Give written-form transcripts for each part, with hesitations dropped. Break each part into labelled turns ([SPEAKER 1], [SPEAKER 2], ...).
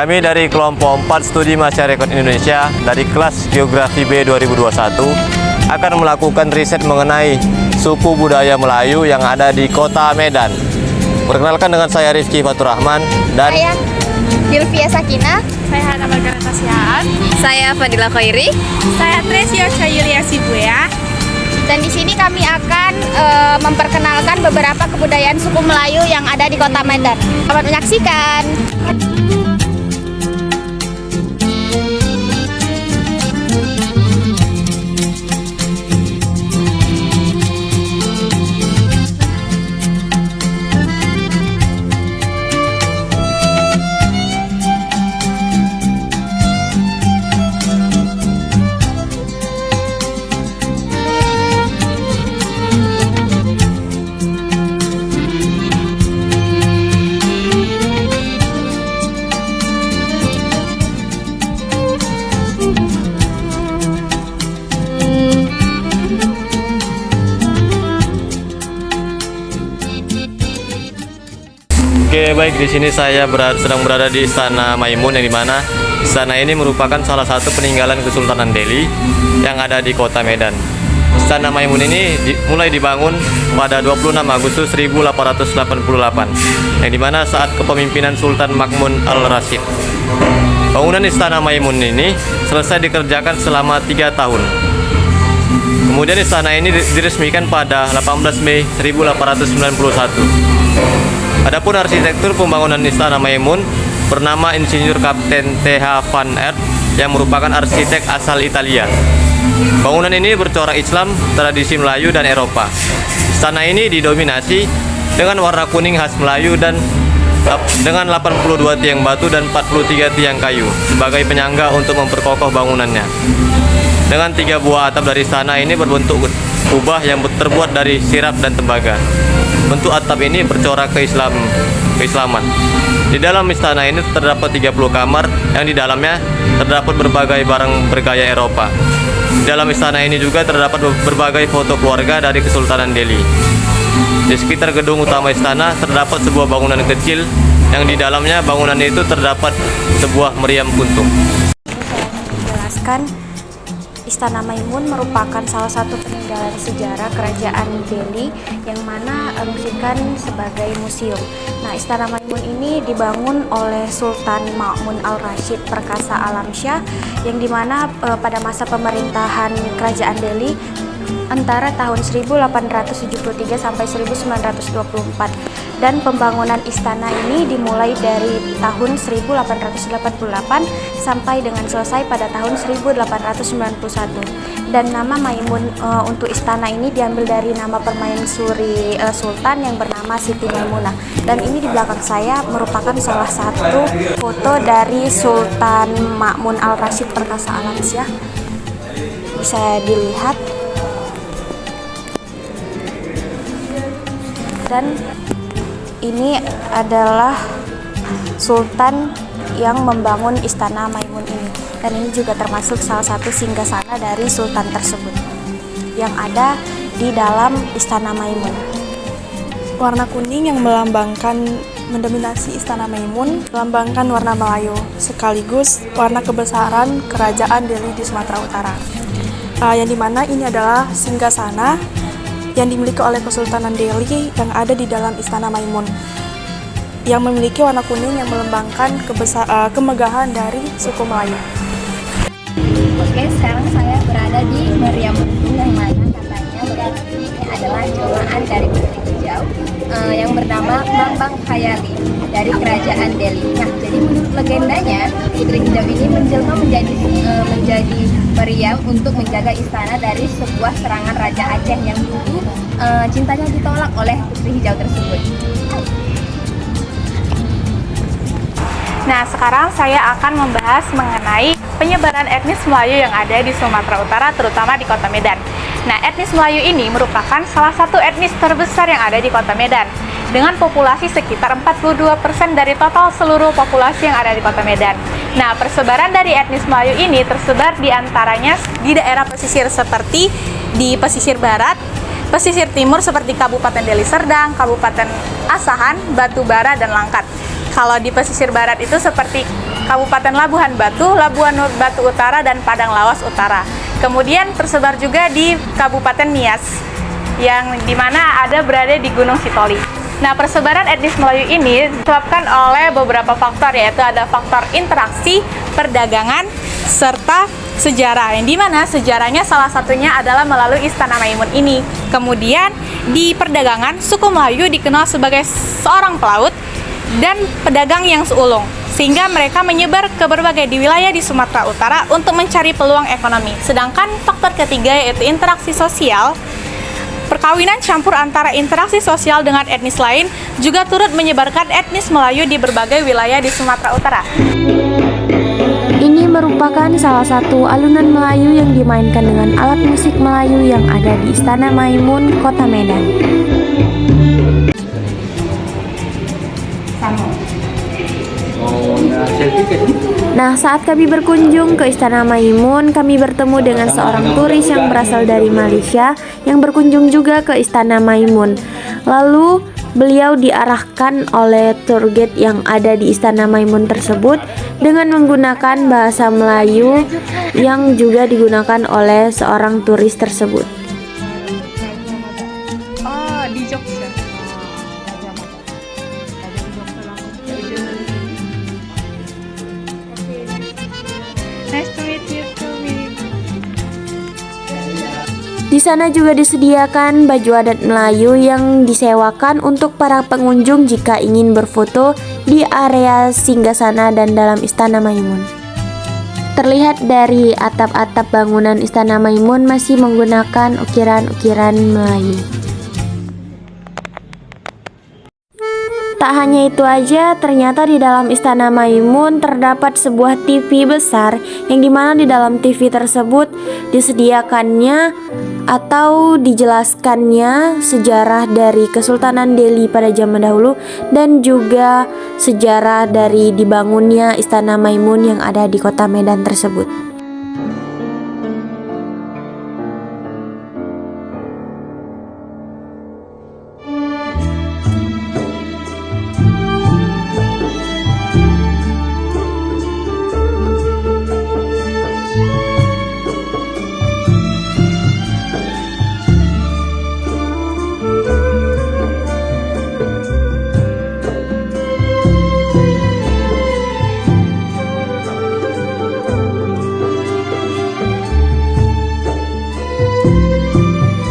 [SPEAKER 1] Kami dari kelompok 4 Studi Masyarakat Indonesia dari kelas Geografi B 2021 akan melakukan riset mengenai suku budaya Melayu yang ada di Kota Medan. Perkenalkan dengan saya Rifki Fatur Rahman dan
[SPEAKER 2] saya Dilvia Sakina.
[SPEAKER 3] Saya Hana Margareta Sihaan.
[SPEAKER 2] Saya Fadila Khairi.
[SPEAKER 3] Saya Tresia Yulia Sibuya.
[SPEAKER 2] Dan di sini kami akan memperkenalkan beberapa kebudayaan suku Melayu yang ada di Kota Medan. Selamat menyaksikan.
[SPEAKER 1] Oke, baik, di sini saya sedang berada di Istana Maimun, yang dimana istana ini merupakan salah satu peninggalan Kesultanan Delhi yang ada di Kota Medan. Istana Maimun ini mulai dibangun pada 26 Agustus 1888, yang dimana saat kepemimpinan Sultan Ma'mun al-Rashid. Bangunan Istana Maimun ini selesai dikerjakan selama 3 tahun. Kemudian istana ini diresmikan pada 18 Mei 1891. Adapun arsitektur pembangunan Istana Maimun bernama Insinyur Kapten T.H. van Aert yang merupakan arsitek asal Italia. Bangunan ini bercorak Islam, tradisi Melayu dan Eropa. Istana ini didominasi dengan warna kuning khas Melayu dan dengan 82 tiang batu dan 43 tiang kayu sebagai penyangga untuk memperkokoh bangunannya. Dengan 3 buah atap dari istana ini berbentuk kubah yang terbuat dari sirap dan tembaga. Bentuk atap ini bercorak keislaman. Di dalam istana ini terdapat 30 kamar yang di dalamnya terdapat berbagai barang bergaya Eropa. Di dalam istana ini juga terdapat berbagai foto keluarga dari Kesultanan Delhi. Di sekitar gedung utama istana terdapat sebuah bangunan kecil yang di dalamnya bangunan itu terdapat sebuah meriam kuntum.
[SPEAKER 4] Saya menjelaskan Istana Maimun merupakan salah satu peninggalan sejarah kerajaan Delhi yang mana difungsikan sebagai museum. Nah, Istana Maimun ini dibangun oleh Sultan Ma'mun al-Rashid Perkasa Alamsyah yang dimana pada masa pemerintahan kerajaan Delhi antara tahun 1873 sampai 1924, dan pembangunan istana ini dimulai dari tahun 1888 sampai dengan selesai pada tahun 1891. Dan nama Maimun untuk istana ini diambil dari nama permaisuri sultan yang bernama Siti Maimunah. Dan ini di belakang saya merupakan salah satu foto dari Sultan Ma'mun al-Rashid Perkasa Alamsyah. Bisa dilihat. Dan ini adalah sultan yang membangun Istana Maimun ini, dan ini juga termasuk salah satu singgasana dari sultan tersebut yang ada di dalam Istana Maimun.
[SPEAKER 3] Warna kuning yang mendominasi Istana Maimun melambangkan warna Melayu, sekaligus warna kebesaran kerajaan Delhi di Sumatera Utara. Yang dimana ini adalah singgasana yang dimiliki oleh Kesultanan Delhi yang ada di dalam Istana Maimun, yang memiliki warna kuning yang melambangkan kemegahan dari suku Melayu.
[SPEAKER 2] Oke, sekarang saya berada di meriam kuntum yang mana katanya berarti ini adalah jelmaan dari Putri Hijau yang bernama Bambang Khayali dari kerajaan Delhi. Nah, jadi menurut legendanya Putri Hijau ini menjelma menjadi meriam untuk menjaga istana dari sebuah serangan Raja Aceh yang dulu cintanya ditolak oleh Putri Hijau tersebut.
[SPEAKER 3] Nah, sekarang saya akan membahas mengenai penyebaran etnis Melayu yang ada di Sumatera Utara, terutama di Kota Medan. Nah, etnis Melayu ini merupakan salah satu etnis terbesar yang ada di Kota Medan, dengan populasi sekitar 42% dari total seluruh populasi yang ada di Kota Medan. Nah, persebaran dari etnis Melayu ini tersebar di antaranya di daerah pesisir seperti di pesisir barat, pesisir timur seperti Kabupaten Deli Serdang, Kabupaten Asahan, Batubara, dan Langkat. Kalau di pesisir barat itu seperti Kabupaten Labuhan Batu, Labuhan Batu Utara, dan Padang Lawas Utara. Kemudian tersebar juga di Kabupaten Nias, yang dimana berada di Gunung Sitoli. Nah, persebaran etnis Melayu ini disebabkan oleh beberapa faktor, yaitu ada faktor interaksi, perdagangan, serta sejarah, yang dimana sejarahnya salah satunya adalah melalui Istana Maimun ini. Kemudian di perdagangan, suku Melayu dikenal sebagai seorang pelaut dan pedagang yang seulung, sehingga mereka menyebar ke berbagai di wilayah di Sumatera Utara untuk mencari peluang ekonomi. Sedangkan faktor ketiga yaitu interaksi sosial. Perkawinan campur antara interaksi sosial dengan etnis lain juga turut menyebarkan etnis Melayu di berbagai wilayah di Sumatera Utara.
[SPEAKER 4] Ini merupakan salah satu alunan Melayu yang dimainkan dengan alat musik Melayu yang ada di Istana Maimun, Kota Medan. Nah, saat kami berkunjung ke Istana Maimun, kami bertemu dengan seorang turis yang berasal dari Malaysia yang berkunjung juga ke Istana Maimun. Lalu, beliau diarahkan oleh tour guide yang ada di Istana Maimun tersebut dengan menggunakan bahasa Melayu yang juga digunakan oleh seorang turis tersebut.
[SPEAKER 3] Oh, di Jogja. Nice to meet you too.
[SPEAKER 4] Di sana juga disediakan baju adat Melayu yang disewakan untuk para pengunjung jika ingin berfoto di area singgasana dan dalam Istana Maimun. Terlihat dari atap-atap bangunan Istana Maimun masih menggunakan ukiran-ukiran Melayu. Tak hanya itu aja, ternyata di dalam Istana Maimun terdapat sebuah TV besar yang dimana di dalam TV tersebut disediakannya atau dijelaskannya sejarah dari Kesultanan Delhi pada zaman dahulu dan juga sejarah dari dibangunnya Istana Maimun yang ada di Kota Medan tersebut.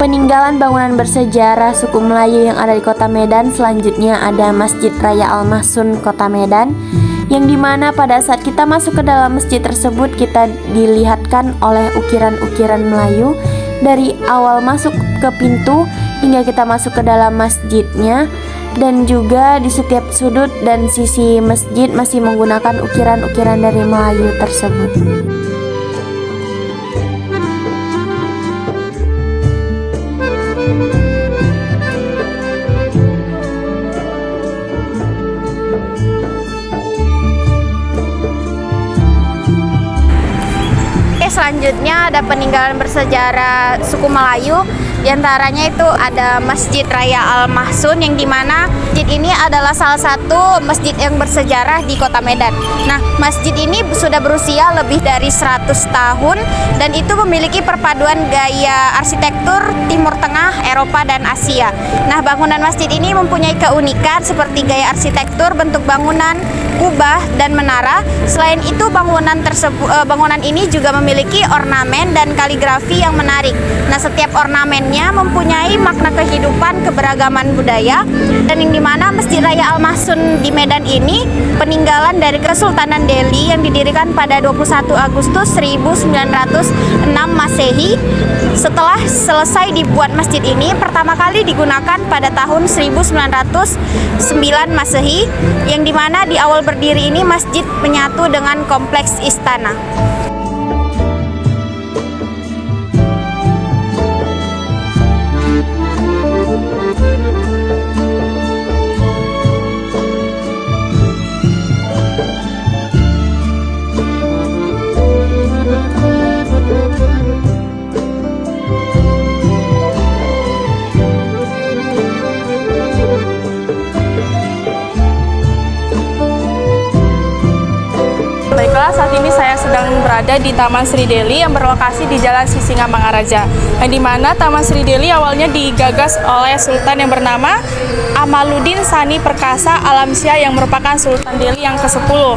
[SPEAKER 4] Peninggalan bangunan bersejarah suku Melayu yang ada di Kota Medan, selanjutnya ada Masjid Raya Al-Mahsun, Kota Medan, yang dimana pada saat kita masuk ke dalam masjid tersebut kita dilihatkan oleh ukiran-ukiran Melayu dari awal masuk ke pintu hingga kita masuk ke dalam masjidnya, dan juga di setiap sudut dan sisi masjid masih menggunakan ukiran-ukiran dari Melayu tersebut.
[SPEAKER 2] Selanjutnya ada peninggalan bersejarah suku Melayu. Di antaranya itu ada Masjid Raya Al-Mahsun, yang dimana masjid ini adalah salah satu masjid yang bersejarah di Kota Medan. Nah, masjid ini sudah berusia lebih dari 100 tahun dan itu memiliki perpaduan gaya arsitektur Timur Tengah, Eropa, dan Asia. Nah, bangunan masjid ini mempunyai keunikan seperti gaya arsitektur, bentuk bangunan, kubah, dan menara. Selain itu, bangunan ini juga memiliki ornamen dan kaligrafi yang menarik. Nah, setiap ornamennya mempunyai makna kehidupan, keberagaman budaya, dan yang dimana Masjid Raya Al-Mahsun di Medan ini peninggalan dari Kesultanan Delhi yang didirikan pada 21 Agustus 1906 Masehi. Setelah selesai dibuat masjid ini, pertama kali digunakan pada tahun 1909 Masehi, yang dimana di awal berdiri ini masjid menyatu dengan kompleks istana.
[SPEAKER 3] ini saya sedang berada di Taman Sri Deli yang berlokasi di Jalan Sisingamangaraja. Yang dimana Taman Sri Deli awalnya digagas oleh Sultan yang bernama Amaluddin Sani Perkasa Alamsyah yang merupakan Sultan Delhi yang ke-10.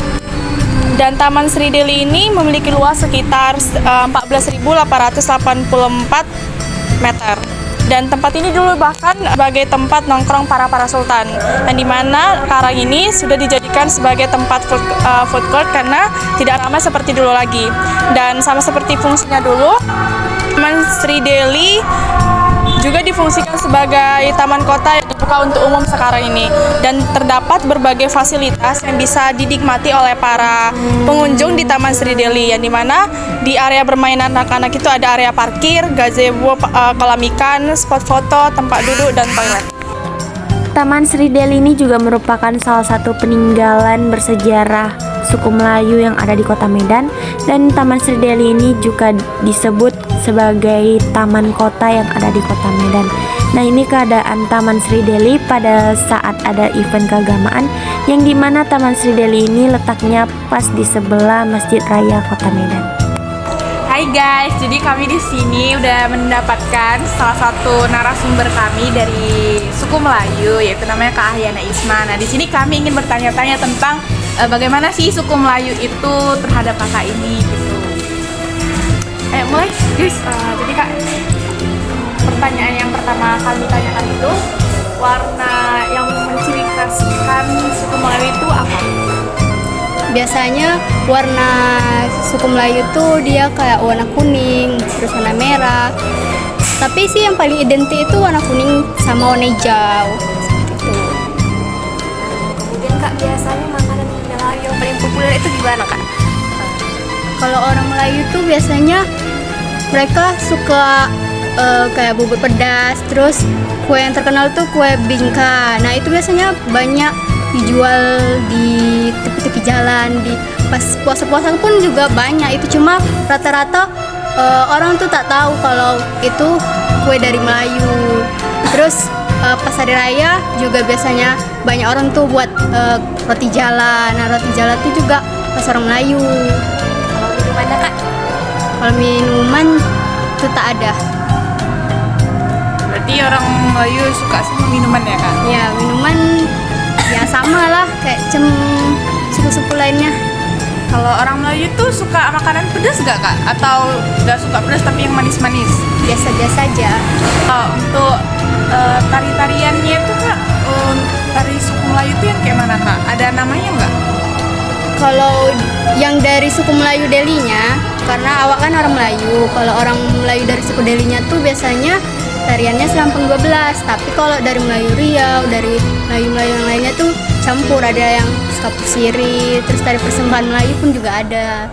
[SPEAKER 3] Dan Taman Sri Deli ini memiliki luas sekitar 14.884 meter. Dan tempat ini dulu bahkan sebagai tempat nongkrong para sultan. Dan di mana sekarang ini sudah dijadikan sebagai tempat food court karena tidak ramai seperti dulu lagi. Dan sama seperti fungsinya dulu, Taman Sri Deli juga difungsikan sebagai taman kota yang dibuka untuk umum sekarang ini, dan terdapat berbagai fasilitas yang bisa dinikmati oleh para pengunjung di Taman Sri Deli, yang dimana di area bermain anak-anak itu ada area parkir, gazebo, kolam ikan, spot foto, tempat duduk, dan toilet.
[SPEAKER 4] Taman Sri Deli ini juga merupakan salah satu peninggalan bersejarah suku Melayu yang ada di Kota Medan, dan Taman Sri Deli ini juga disebut sebagai taman kota yang ada di Kota Medan. Nah, ini keadaan Taman Sri Deli pada saat ada event keagamaan, yang dimana Taman Sri Deli ini letaknya pas di sebelah Masjid Raya Kota Medan.
[SPEAKER 3] Hai guys, jadi kami di sini udah mendapatkan salah satu narasumber kami dari suku Melayu, yaitu namanya Kak Ahyana Isma. Nah, di sini kami ingin bertanya-tanya tentang bagaimana sih suku Melayu itu terhadap kakak ini gitu. Ayo mulai guys. Jadi Kak, pertanyaan yang pertama kali ditanyakan itu, warna yang menciri khaskan suku Melayu itu apa?
[SPEAKER 2] Biasanya warna suku Melayu tuh dia kayak warna kuning, terus warna merah. Tapi sih yang paling identik itu warna kuning sama warna hijau. Seperti itu.
[SPEAKER 4] Kemudian Kak, biasanya makanan Melayu yang paling populer itu gimana Kak?
[SPEAKER 2] Kalau orang Melayu tuh biasanya mereka suka kayak bubur pedas, terus kue yang terkenal tuh kue bingka. Nah, itu biasanya banyak dijual di tepi-tepi jalan, di pas puasa-puasa pun juga banyak. Itu cuma rata-rata orang tuh tak tahu kalau itu kue dari Melayu. Terus pas hari raya juga biasanya banyak orang tuh buat roti jala. Nah, roti jala tuh juga khas orang Melayu.
[SPEAKER 4] Kalau minumannya Kak?
[SPEAKER 2] Kalau minuman itu tak ada.
[SPEAKER 3] Berarti orang Melayu suka sama minuman ya Kak?
[SPEAKER 2] Ya, minuman ya sama lah kayak suku-suku lainnya.
[SPEAKER 3] Kalau orang Melayu tuh suka makanan pedas gak Kak? Atau gak suka pedas tapi yang manis-manis?
[SPEAKER 2] Biasa-biasa aja.
[SPEAKER 3] Untuk tari-tariannya itu Kak, tari suku Melayu itu yang kayak mana Kak? Ada namanya nggak?
[SPEAKER 2] Kalau yang dari suku Melayu Delinya, karena awak kan orang Melayu. Kalau orang Melayu dari suku Delinya tuh biasanya tariannya selampung 12. Tapi kalau dari Melayu Riau, dari Melayu-Melayu yang lainnya tuh campur. Ada yang kapur siri, terus tari persembahan Melayu pun juga ada.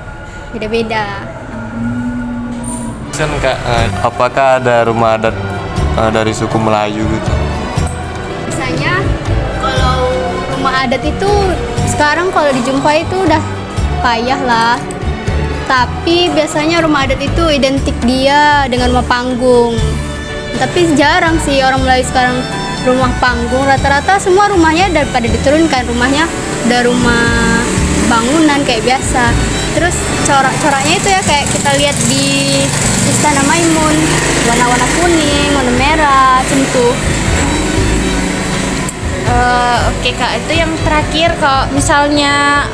[SPEAKER 2] Beda-beda.
[SPEAKER 1] Kan Kak, apakah ada rumah adat dari suku Melayu gitu?
[SPEAKER 2] Biasanya kalau rumah adat itu sekarang kalau dijumpai itu udah payah lah. Tapi biasanya rumah adat itu identik dia dengan rumah panggung. Tapi jarang sih orang Melayu sekarang rumah panggung. Rata-rata semua rumahnya daripada diturunkan, rumahnya udah rumah bangunan kayak biasa. Terus corak-coraknya itu ya kayak kita lihat di Istana Maimun, warna-warna kuning, warna merah, tentu.
[SPEAKER 4] Oke Kak, itu yang terakhir, kalau misalnya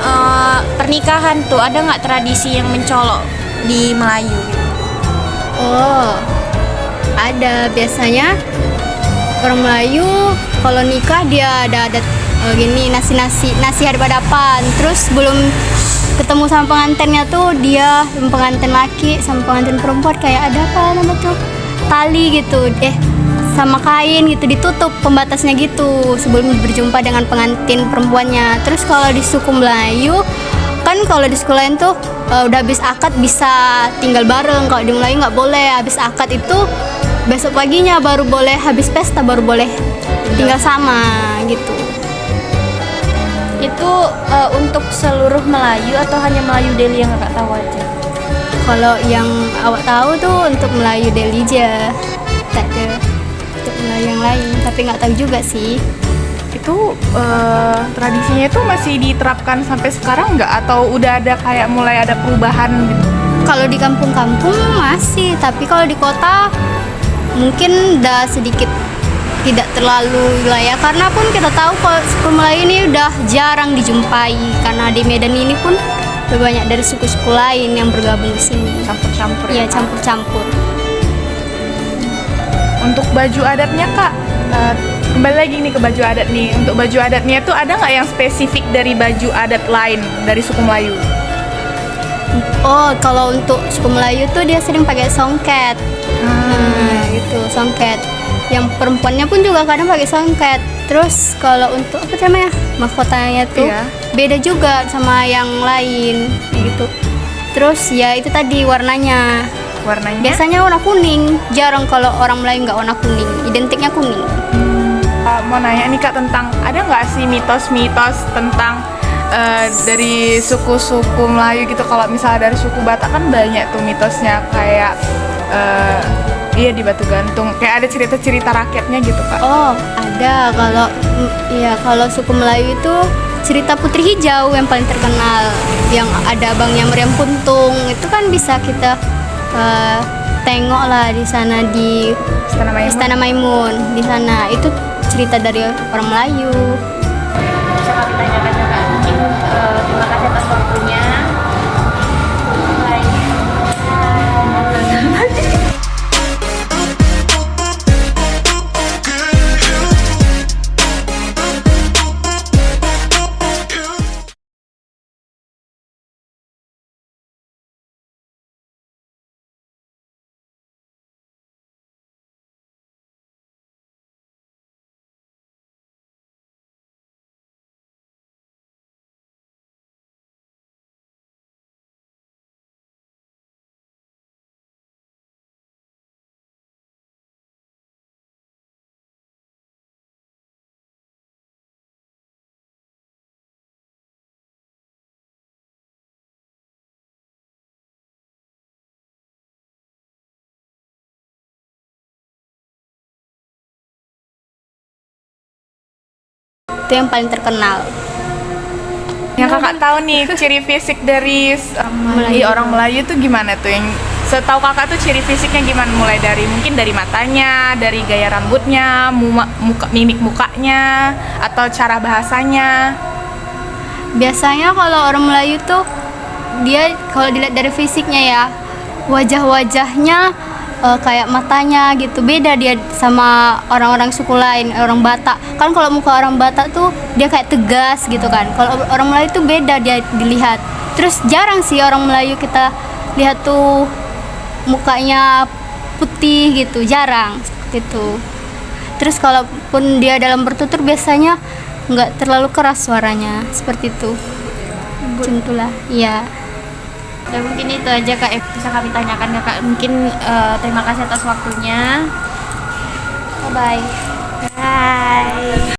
[SPEAKER 4] pernikahan tuh ada nggak tradisi yang mencolok di Melayu?
[SPEAKER 2] Oh, ada. Biasanya orang Melayu kalau nikah dia ada adat gini, nasi hadap-hadapan. Terus belum ketemu sama pengantinnya tuh dia pengantin laki sama pengantin perempuan kayak ada apa nama tuh tali gitu sama kain gitu ditutup pembatasnya gitu sebelum berjumpa dengan pengantin perempuannya. Terus kalau di suku Melayu kan kalau di suku lain tuh udah habis akad bisa tinggal bareng. Kalau di Melayu nggak boleh, habis akad itu besok paginya baru boleh, habis pesta baru boleh tinggal sama gitu.
[SPEAKER 4] Itu untuk seluruh Melayu atau hanya Melayu Deli yang Kakak tahu aja?
[SPEAKER 2] Kalau yang awak tahu tuh untuk Melayu Deli aja, tak ada untuk Melayu yang lain. Tapi nggak tahu juga sih.
[SPEAKER 3] Itu itu tradisinya itu masih diterapkan sampai sekarang nggak? Atau udah ada kayak mulai ada perubahan gitu?
[SPEAKER 5] Kalau di kampung-kampung masih, tapi kalau di kota mungkin udah sedikit tidak terlalu lah ya, karena pun kita tahu kalau suku Melayu ini udah jarang dijumpai karena di Medan ini pun lebih banyak dari suku-suku lain yang bergabung di sini.
[SPEAKER 3] Campur-campur
[SPEAKER 5] Iya,
[SPEAKER 3] ya?
[SPEAKER 5] campur-campur.
[SPEAKER 3] Untuk baju adatnya Kak, kembali lagi nih ke baju adat nih. Untuk baju adatnya tuh ada nggak yang spesifik dari baju adat lain dari suku Melayu?
[SPEAKER 5] Oh, kalau untuk suku Melayu tuh dia sering pakai songket. Nah, itu songket. Yang perempuannya pun juga kadang pakai songket. Terus kalau untuk apa namanya mahkotanya tuh
[SPEAKER 3] Iya.
[SPEAKER 5] beda juga sama yang lain gitu. Terus ya itu tadi warnanya.
[SPEAKER 3] Warnanya?
[SPEAKER 5] Biasanya warna kuning. Jarang kalau orang Melayu nggak warna kuning. Identiknya kuning.
[SPEAKER 3] Mau nanya nih Kak, tentang ada nggak sih mitos-mitos tentang dari suku-suku Melayu gitu? Kalau misalnya dari suku Batak kan banyak tuh mitosnya, kayak iya di Batu Gantung, kayak ada cerita-cerita rakyatnya gitu Kak.
[SPEAKER 5] Oh, ada. Kalau suku Melayu itu cerita Putri Hijau yang paling terkenal, yang ada abangnya Meriam Kuntung. Itu kan bisa kita tengok lah di sana di
[SPEAKER 3] Istana Maimun.
[SPEAKER 5] Istana Maimun. Di sana itu cerita dari orang Melayu.
[SPEAKER 2] Bisa kami tanyakan Kakak, mungkin terima kasih atas waktunya.
[SPEAKER 5] Itu yang paling terkenal.
[SPEAKER 3] Yang Kakak tahu nih ciri fisik dari orang Melayu tuh gimana tuh? Yang setahu Kakak tuh ciri fisiknya gimana? Mulai dari mungkin dari matanya, dari gaya rambutnya, mimik mukanya, atau cara bahasanya.
[SPEAKER 5] Biasanya kalau orang Melayu tuh dia kalau dilihat dari fisiknya ya, wajah-wajahnya kayak matanya gitu beda dia sama orang-orang suku lain, orang Batak. Kan kalau muka orang Batak tuh dia kayak tegas gitu kan. Kalau orang Melayu tuh beda dia dilihat. Terus jarang sih orang Melayu kita lihat tuh mukanya putih gitu, jarang gitu. Terus kalaupun dia dalam bertutur biasanya nggak terlalu keras suaranya, seperti itu. Cintulah, iya.
[SPEAKER 2] Dan mungkin itu aja Kak yang bisa kami tanyakan Kakak. Mungkin terima kasih atas waktunya.
[SPEAKER 5] Bye bye.
[SPEAKER 2] Bye.